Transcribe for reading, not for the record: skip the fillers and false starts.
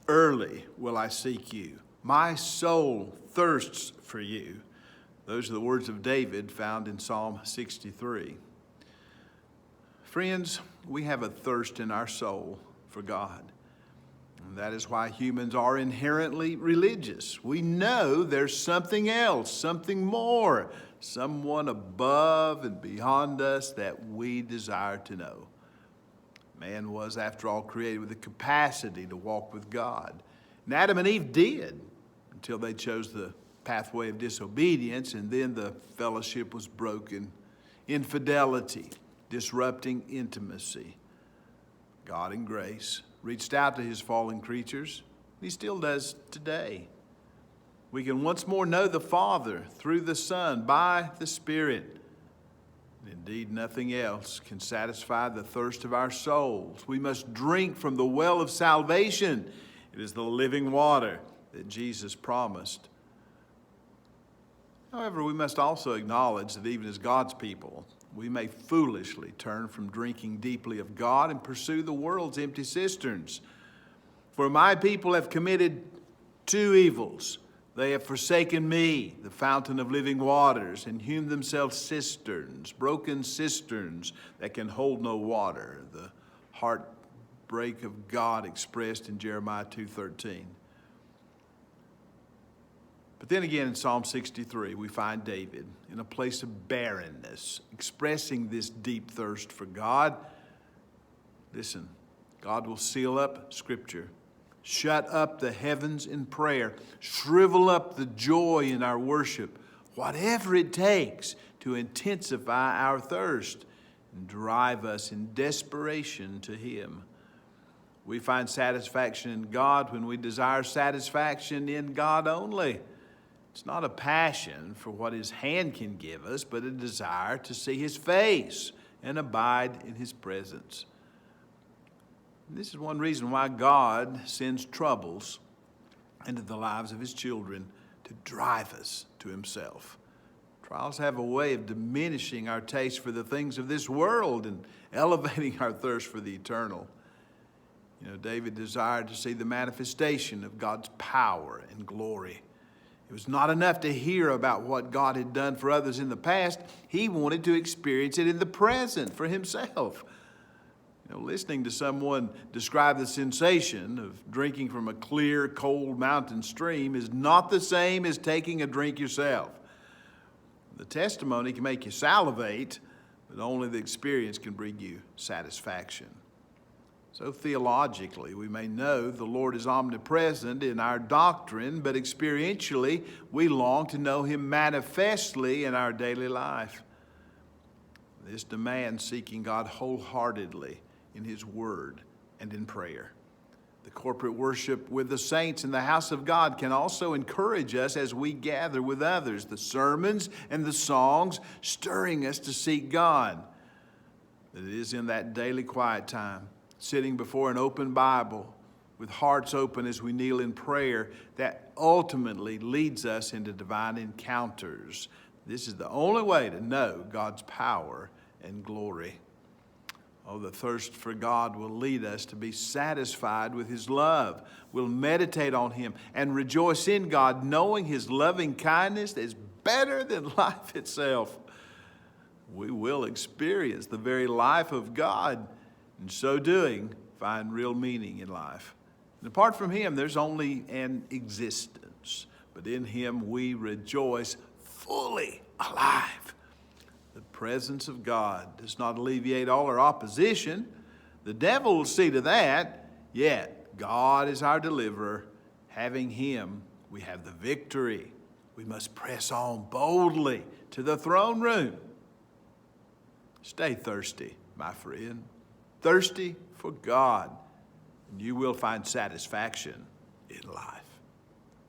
Early will I seek you. My soul thirsts for you. Those are the words of David found in Psalm 63. Friends, we have a thirst in our soul for God. And that is why humans are inherently religious. We know there's something else, something more, someone above and beyond us that we desire to know. Man was, after all, created with the capacity to walk with God. And Adam and Eve did until they chose the pathway of disobedience, and then the fellowship was broken. Infidelity, disrupting intimacy. God in grace reached out to his fallen creatures. He still does today. We can once more know the Father through the Son by the Spirit. Indeed, nothing else can satisfy the thirst of our souls. We must drink from the well of salvation. It is the living water that Jesus promised. However, we must also acknowledge that even as God's people, we may foolishly turn from drinking deeply of God and pursue the world's empty cisterns. For my people have committed two evils. They have forsaken me, the fountain of living waters, and hewn themselves cisterns, broken cisterns that can hold no water. The heartbreak of God expressed in Jeremiah 2:13. But then again in Psalm 63, we find David in a place of barrenness, expressing this deep thirst for God. Listen, God will seal up Scripture, shut up the heavens in prayer, shrivel up the joy in our worship, whatever it takes to intensify our thirst and drive us in desperation to Him. We find satisfaction in God when we desire satisfaction in God only. It's not a passion for what His hand can give us, but a desire to see His face and abide in His presence. And this is one reason why God sends troubles into the lives of His children to drive us to Himself. Trials have a way of diminishing our taste for the things of this world and elevating our thirst for the eternal. You know, David desired to see the manifestation of God's power and glory. It was not enough to hear about what God had done for others in the past. He wanted to experience it in the present for himself. You know, listening to someone describe the sensation of drinking from a clear, cold mountain stream is not the same as taking a drink yourself. The testimony can make you salivate, but only the experience can bring you satisfaction. So theologically, we may know the Lord is omnipresent in our doctrine, but experientially, we long to know Him manifestly in our daily life. This demands seeking God wholeheartedly in His Word and in prayer. The corporate worship with the saints in the house of God can also encourage us as we gather with others. The sermons and the songs stirring us to seek God. It is in that daily quiet time, sitting before an open Bible with hearts open as we kneel in prayer, that ultimately leads us into divine encounters. This is the only way to know God's power and glory. Oh, the thirst for God will lead us to be satisfied with His love. We'll meditate on Him and rejoice in God, knowing His loving kindness is better than life itself. We will experience the very life of God. In so doing, find real meaning in life. And apart from Him, there's only an existence. But in Him, we rejoice fully alive. The presence of God does not alleviate all our opposition. The devil will see to that. Yet, God is our deliverer. Having Him, we have the victory. We must press on boldly to the throne room. Stay thirsty, my friend. Thirsty for God, and you will find satisfaction in life.